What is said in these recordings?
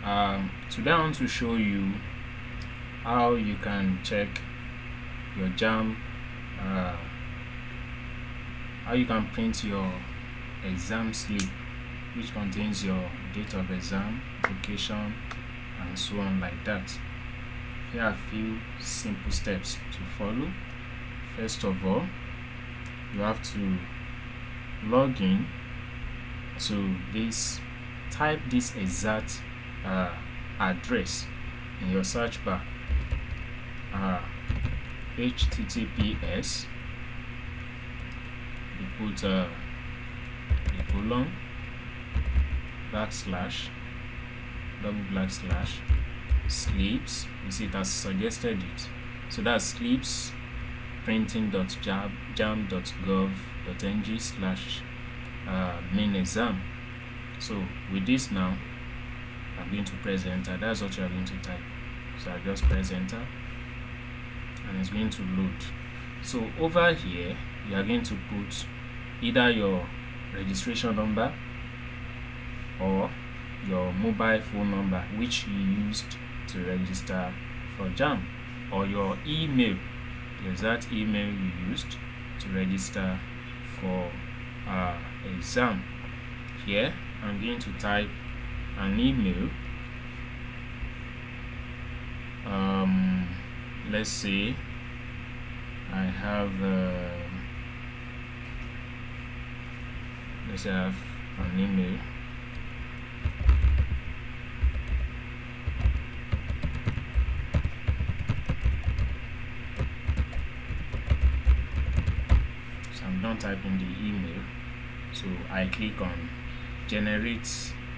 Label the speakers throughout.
Speaker 1: Today I want to show you how you can check your JAMB, how you can print your exam slip, which contains your date of exam, location, and so on like that. Here are a few simple steps to follow. First of all, you have to log in to this, type this exact address in your search bar, https, you put a colon, backslash, slips, you see it has suggested it, so that's slips printing.jamb.gov.ng/main exam. So with this now, I'm going to press enter. That's what you are going to type. So I just press enter and it's going to load. So over here, you are going to put either your registration number or your mobile phone number which you used to register for JAMB, or your email, the exact email you used to register for exam. Here I'm going to type an email. Let's say I have an email. So I'm done typing the email, so I click on generate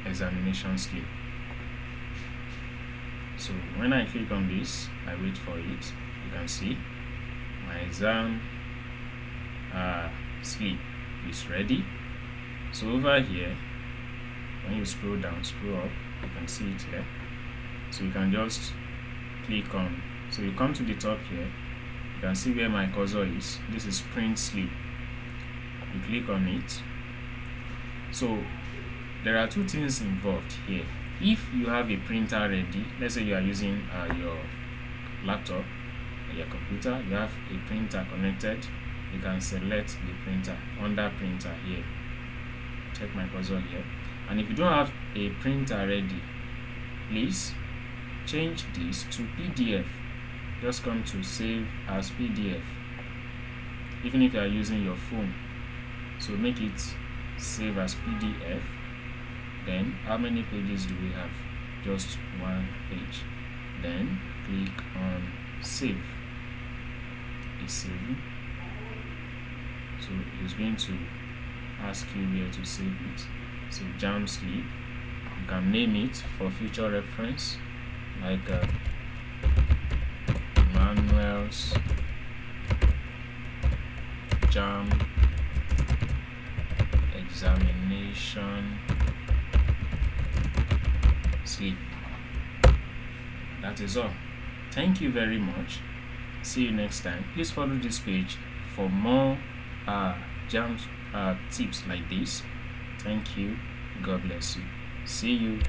Speaker 1: examination slip. So when I click on this, I wait for it. You can see my exam slip is ready. So over here, when you scroll down, scroll up, you can see it here. So you can just click on, so you come to the top here, you can see where my cursor is. This is print slip. You click on it. So there are two things involved here. If you have a printer ready, let's say you are using your laptop or your computer, you have a printer connected, you can select the printer under printer here. Check my cursor here. And if you don't have a printer ready, please change this to PDF. Just come to save as PDF, even if you are using your phone. So make it save as PDF. Then how many pages do we have? Just one page. Then click on save. It's saving. So it's going to ask you where to save it. So JAMB slip, you can name it for future reference, like Manuel's JAMB examination slip. That is all. Thank you very much. See you next time. Please follow this page for more JAMB tips like this. Thank you. God bless you. See you.